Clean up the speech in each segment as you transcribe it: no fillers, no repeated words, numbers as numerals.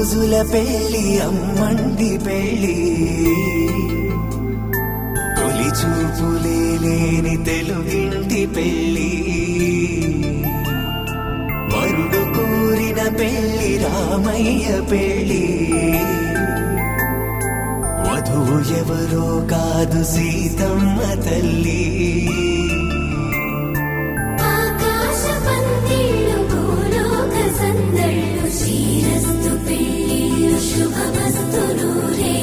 రోజుల పెళ్లి అమ్మండి పెళ్లి తొలి చూపులే లేని తెలుగింటి పెళ్లి వరుడు కోరిన పెళ్లి రామయ్య పెళ్లి వధువు ఎవరో కాదు సీతమ్మ తల్లి శ్రీరస్తు పెళ్ళిళ్ళు శుభమస్తు నూరే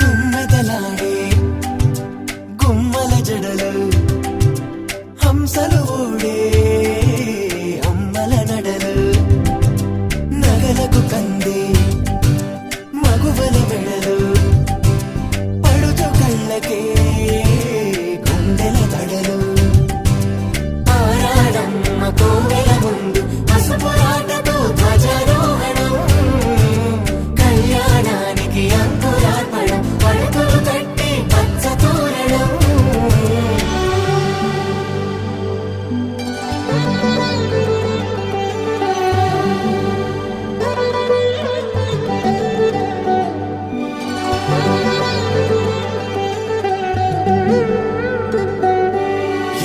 తుమ్మెదలాడే గుమ్మల జడలు హంసలు ఊడే అమ్మల నడలు నగలకు కందే మగువల మెడలు పడుతు కళ్ళకే గుండెల తడలు ఆరాడమ్మ కోవెల ముందు పసుపురాటతో ధ్వజారోహణం కళ్యాణానికి అంకురార్పణం పడకలు కట్టి పచ్చ తోరణం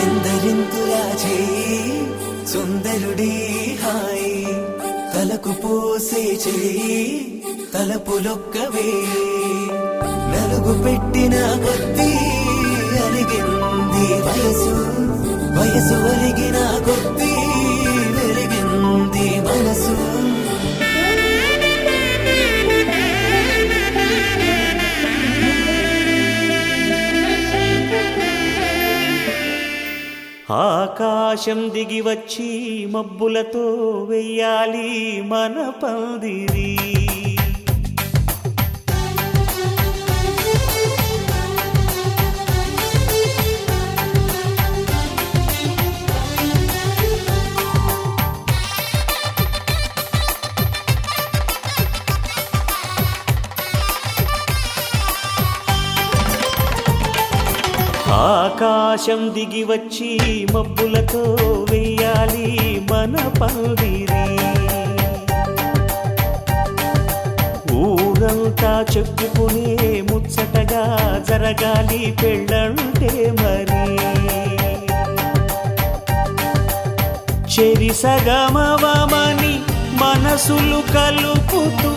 ఎందరింతులా చేయి సుందరుడి హాయి తలకు పోసే చేయి తలపులొక్కవే నలుగు పెట్టిన కొద్దీ అరిగింది వయసు వయసు ఒరిగిన కొద్దీ వెలిగింది మనసు ఆకాశం దిగి వచ్చి మబ్బులతో వెయ్యాలి మన పందిరి ఆకాశం దిగి వచ్చి మబ్బులతో వెయ్యాలి మన పందిరి ఊరంతా చెప్పుకునే ముచ్చటగా జరగాలి పెళ్ళంటే మరి చెరిసగమవమని మనసులు కలుపుతూ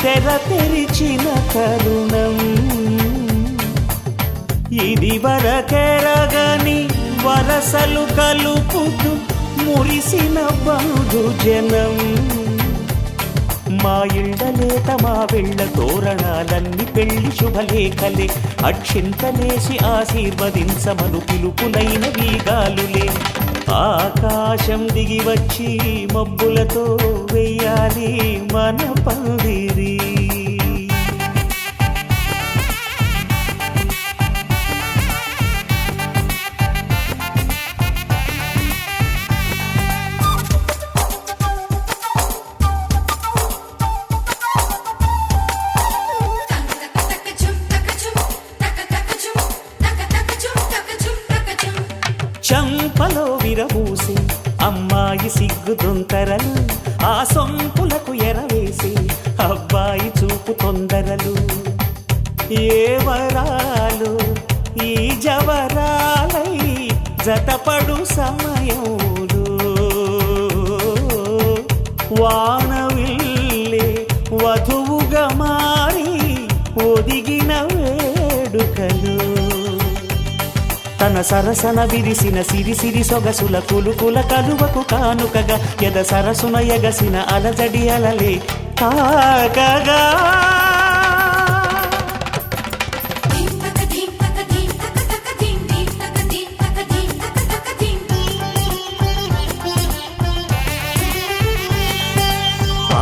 తెర తెరిచిన తరుణం ఇది వరకెరగని వరసలు కలుపుతూ మురిసిన బంధుజనం మా ఇళ్ళలేత మా వెళ్ళ తోరణాలన్నీ పెళ్లి శుభలేఖలే అక్షింతలేసి ఆశీర్వదించమను పిలుపులైన వీగాలులే ఆకాశం దిగి వచ్చి మబ్బులతో వెయ్యాలి మన పందిరి చంపలో విరబూసి అమ్మాయి సిగ్గు దొంతరలు ఆ సొంపులకు ఎరవేసి అబ్బాయి చూపు తొందరలు ఏ వరాలు ఈ జవరాలై జతపడు సమయంలో వానవిల్లే వధువుగా మారి ఒదిగిన వేడుకలు తన సరసన విరిసిన సిరిసిరి సొగసుల కులుకుల కలువకు కానుకగా ఎద సరసున ఎగసిన అలజడి అలలే తాకగా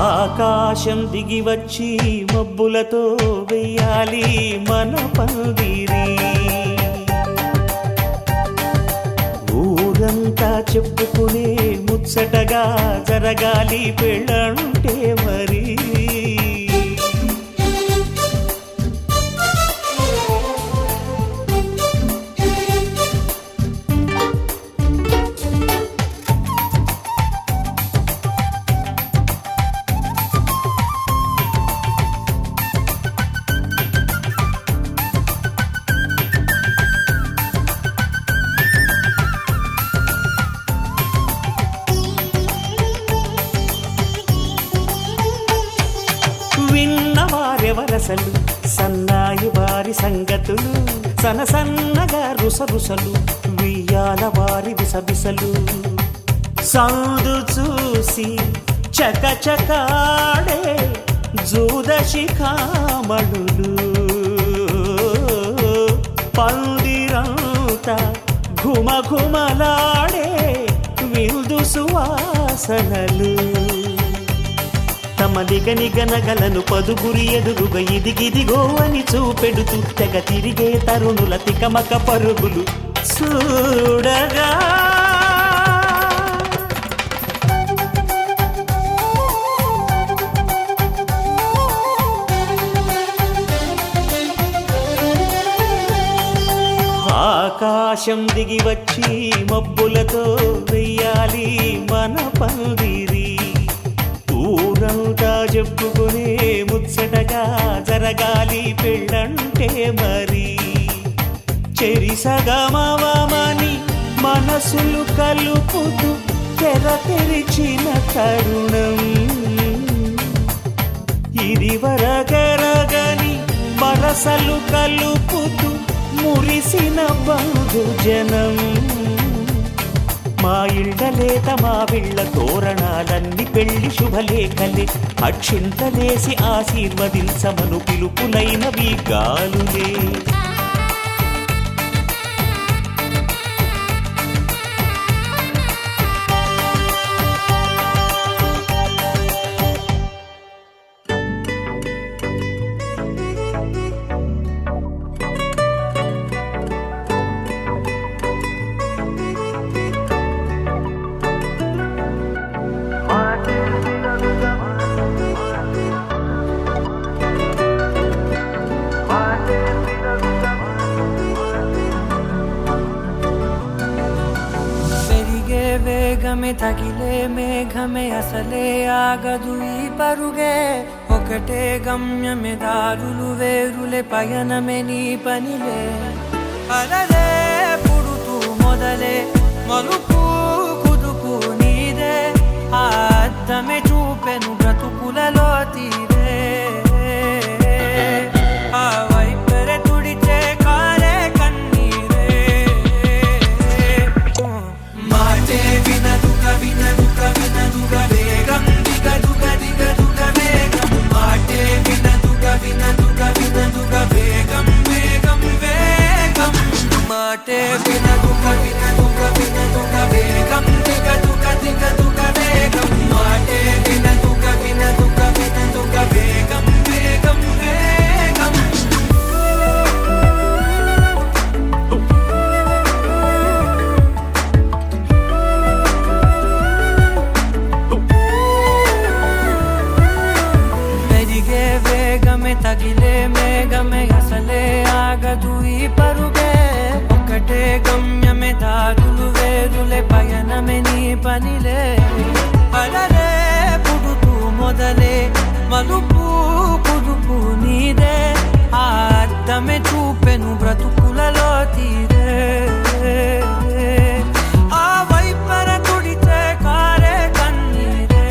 ఆకాశం దిగి వచ్చి మబ్బులతో వెయ్యాలి మన పందిరి ఊరంతా చెప్పుకునే ముచ్చటగా జరగాలి పెళ్ళంటే మరి సొగసలు సన్నాయి వారి సంగతులు సనసన్నగా రుసరుసలు వియ్యాల వారి విసబిసలు సందు చూసి చకచకాడే జూదశిఖామణులు పందిరంతా ఘుమఘుమలాడే విందు సువాసనలు తమ నిగనిగనగలను పదుగురి ఎదురుగా ఇదిగిదిగో అని చూపెడుతూ తెగ తిరిగే తరుణుల తికమక పరుగులు చూడగా ఆకాశం దిగి వచ్చి మబ్బులతో వెయ్యాలి మన పందిరి ఊరంతా చెప్పుకునే ముచ్చటగా జరగాలి పెళ్ళంటే మరి చెరిసగమవమని మనసులు కలుపుతూ తెర తెరిచిన తరుణం ఇది వరగరగని వరసలు కలుపుతూ మురిసిన బంధుజనం మా ఇళ్ళలేత మా విళ్ళ తోరణాలన్నీ పెళ్లి శుభలేఖలే అక్షింతలేసి ఆశీర్వదించమను పిలుపులైనవి గాలులే వేగమే తగిలే మేఘమే అసలే ఆగదు ఈ పరుగే ఒకటే గమ్యమే దారులు వేరులే పయనమే నీ పనిలే అలలే పుడుతూ మొదలే మలుపు కుదుపు నీదే ఆ అద్దమే చూపెను బ్రతుకులలో తీరే ఆ వైపరే తుడిచే కారే కన్నీరే మాటే వినదుక వినదుక వినదుక వేగం దిగదుక దిగదుక వేగం మాటే వినదుక వినదుక వినదుక వేగం వేగం వేగం మాటే వినదుక వినదుక వినదుక వేగం దిగదుక దిగదుక వేగం మాటే వినదుక వినదుక వినదుక వేగం వేగం వేగం పెరిగే వేగమే తగిలే మేఘమే అసలే ఆగదు ఈ పరుగే ఒకటే గమ్యమే దారులు వేరులే పయనమే నీ పనిలే అలలే పుడుతూ మొదలే మలుపు కుదుపు నీదే ఆ అద్దమే చూపెను బ్రతుకులలో తీరే ఆ వైపర తుడిచే కారే కన్నీరే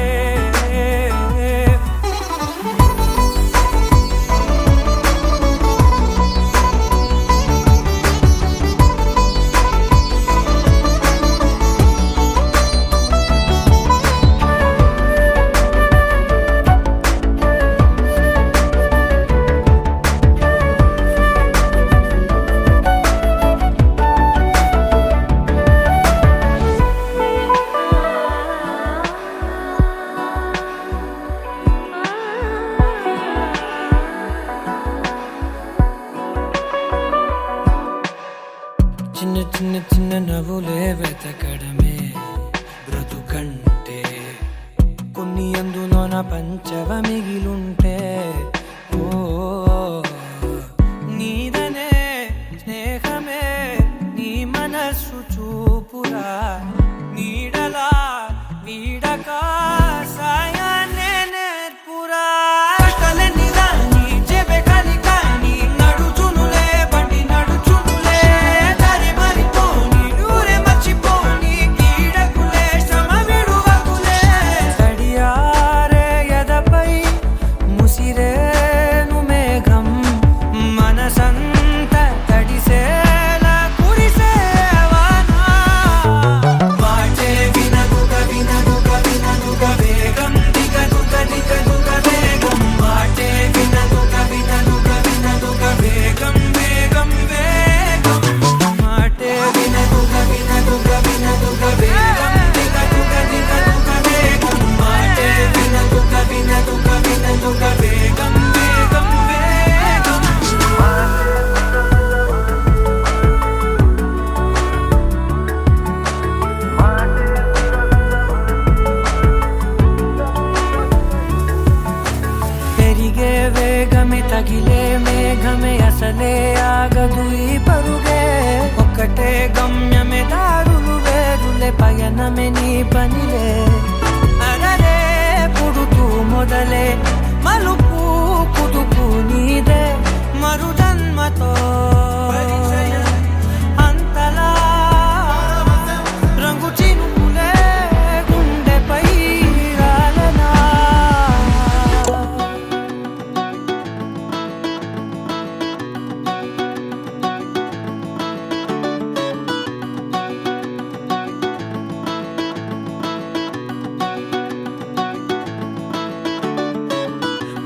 చిన్న చిన్న చిన్న నవ్వులే వెతకడమే బ్రతుకంటే కొన్ని అందులోన పంచవ మిగిలుంటే ఓ నీదనే స్నేహమే నీ మనస్సు చూపురా నీడలా వీడక సాయాన్నే నేర్పురా కష్టలన్నీ రాని చెబే కాని కాని నడుచునులే బండి నడుచునులే దారి మరిపోని ఊరే మర్చిపోని కీడకులే శ్రమ విడువకులే తడియారే ఎదపై ముసిరే ప్రాణమే నీ పనిలే అరరే పుడుతూ మొదలే మలుపు కుదుపు నీదే మరు జన్మతో అంతలా రంగు చినుకులే గుండెపై రాలనా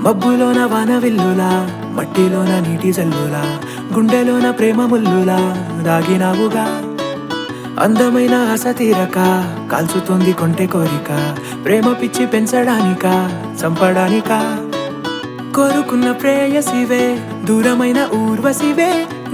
మబ్బులోన వానవిల్లులా మట్టిలోన నీటి జల్లులా గుండెలోన ప్రేమ ముల్లులా దాగినావుగా అందమైన ఆశ తీరక కాల్చుతోంది కొంటె కోరిక ప్రేమ పిచ్చి పెంచడానిక చంపడానిక కోరుకున్న ప్రేయసివే దూరమైన ఊర్వశివే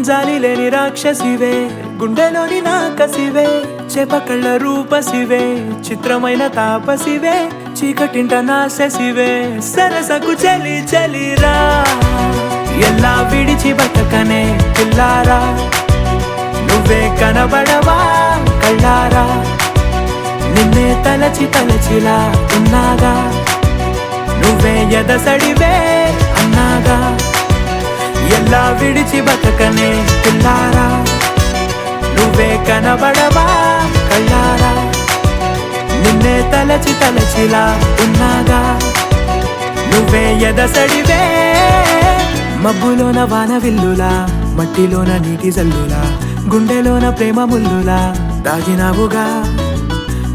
జాలి లేని రాక్షసివే గుండెలోని నాకసివే చేపకళ్ళ రూపసివే చిత్రమైన తాపసివే చీకటింట నాశసివే సరసకు చలి చలిరా ఎలా విడిచి బతకనే పిల్లారా నువ్వే కనబడవా కళ్ళారా నిన్నే తలచి తలచిలా ఉన్నాగా నువ్వే ఎదసడివే అన్నాగా ఎలా విడిచి బతకనే పిల్లారా నువ్వే కనబడవా కళ్ళారా నిన్నే తలచి తలచిలా ఉన్నాగా నువ్వే ఎదసడివే మబ్బులోన వానవిల్లులా మట్టిలోన నీటి జల్లులా గుండెలోన ప్రేమ ముల్లులా దాగినావుగా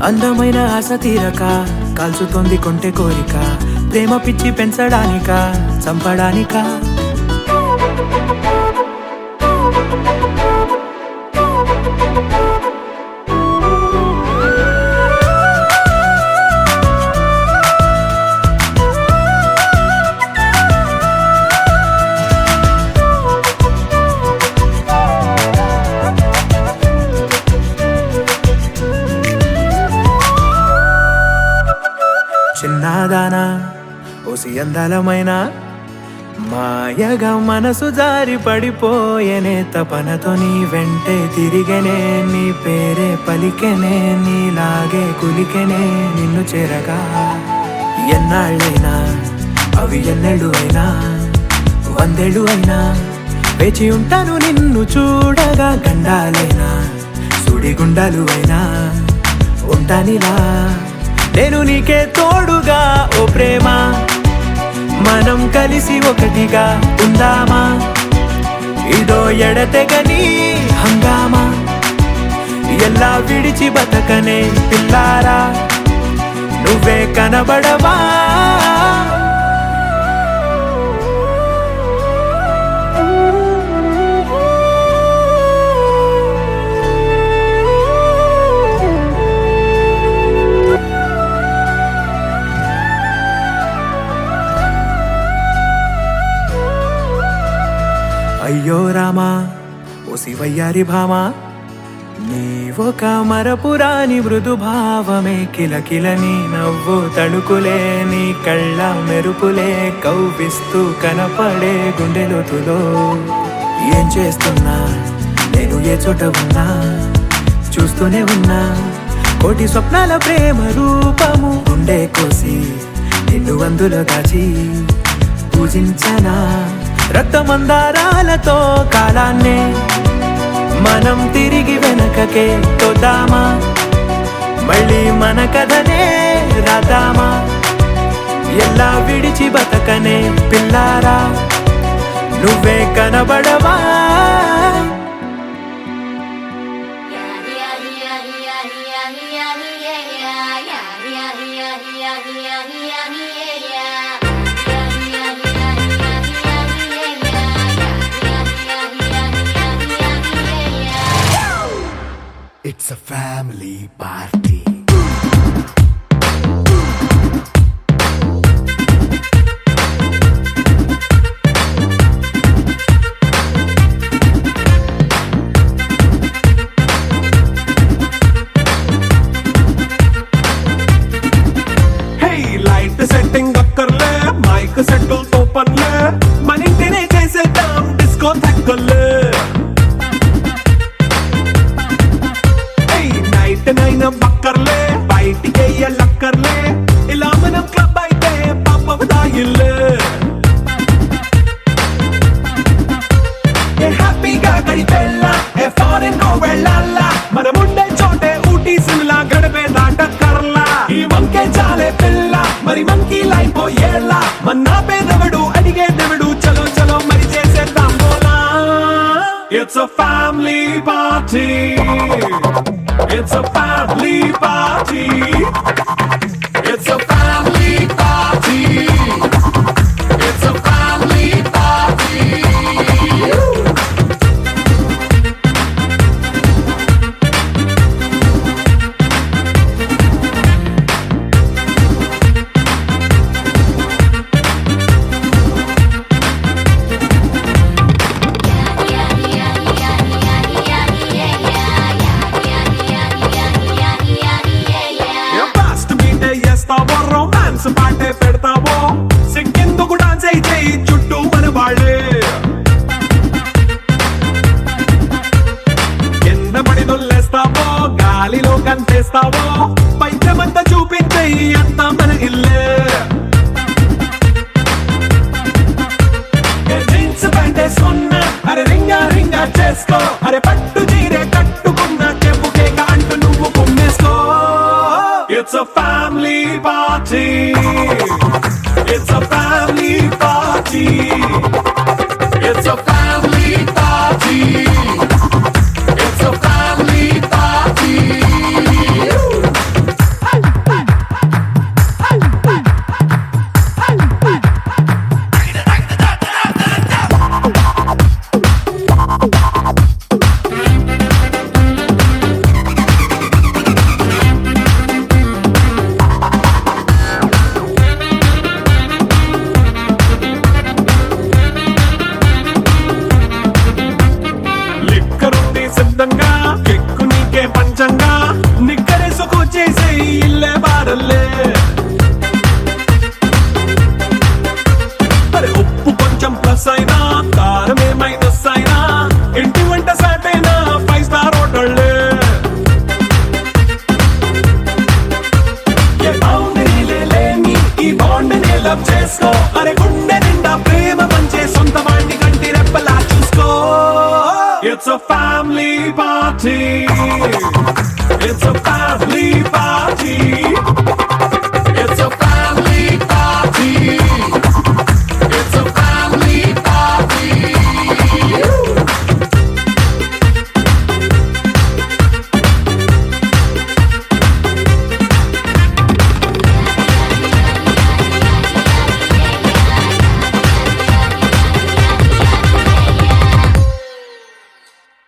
అందమైన ఆశ తీరక కాల్చుతోంది కొంటె కోరిక ప్రేమ పిచ్చి పెంచడానిక చంపడానిక చిన్నదానా ఓసి అందలమైన మాయగా మనసు జారి పడిపోయేనే తపనతో నీ వెంటే తిరిగనే నీ పేరే పలికెనే నీలాగే కులికెనే నిన్ను చేరగా ఎన్నాళ్ళైనా అవి ఎన్నెళ్ళు అయినా 100 ఏళ్ళు అయినా వేచి ఉంటాను నిన్ను చూడగా గండాలైనా సుడిగుండాలు అయినా ఉంటానిలా నేను నీకే తోడుగా ఓ ప్రేమ మనం కలిసి ఒకటిగా ఉందామా ఇదో ఎడతెగని హంగామా ఎలా విడిచి బతకనే పిల్లారా నువ్వే కనబడవా అయ్యో రామా ఓ శివయ్యారి భామా నీవొక మరపురాని మృదు భావమే కిలకిల నీ నవ్వు తడుకులే నీ కళ్ళ మెరుపులే కవ్విస్తూ కనపడే గుండెలోతులో ఏం చేస్తున్నా నేను ఏ చోట ఉన్నా చూస్తూనే ఉన్నా కోటి స్వప్నాల ప్రేమ రూపము గుండె కోసి నిన్ను అందులో దాచి పూజించనా రక్తమందారాలతో కాలాన్నే మనం తిరిగి వెనకకే తోద్దామా మళ్ళీ మన కథనే రాద్దామా ఎలా విడిచి బతకనే పిల్లారా నువ్వే కనబడవా It's a family party. Hey, light setting akkarle, mic settle to panle, manintine chesedam disco thakkale. Hey, night nine bakkarle. మరి మంకీ లైపోయేలా మన్నా పేదవడు అడిగేదెవడు చలో చలో మరి చేసేద్దాం బోలా it's a family party it's a family party it's a family party it's a family party fast మీటే చేస్తావో రొమాన్స్ పాటే పెడతావో సిగ్గెందుకు డాన్స్ అయి చేయి చుట్టూ మన వాళ్ళే కింద పడి దొల్లేస్తావో గాలిలో కంటేస్తావో పైచమంతా చూపించేయి అంతా మన ఇల్లే జీన్స్ ప్యాంటేసుకున్నా అరే రింగా రింగా చేసుకో అరే పట్టు చీరే కట్టుకున్న చెప్పు కేక అంటూ నువ్వు కుమ్మేసుకో. It's a family party. It's a family party. It's a family party. It's a family party. లిక్కరుంది సిద్ధంగా కిక్కు నీకే పంచంగా నిక్కరేసుకు చేసే ఇల్లే బారల్లే అరే ఉప్పు కొంచెం ప్లస్ అయినా కారమే మైనస్ అయినా ఇంటి వంట సాటైనా 5 స్టార్ హోటళ్ళే ఏ బౌండరీలే లేని ఈ బాండ్ని లవ్ చేసుకో అరే గుండె నిండా ప్రేమ పంచే సొంత వాణ్ణి కంటి రెప్పలా చూసుకో. It's a family party.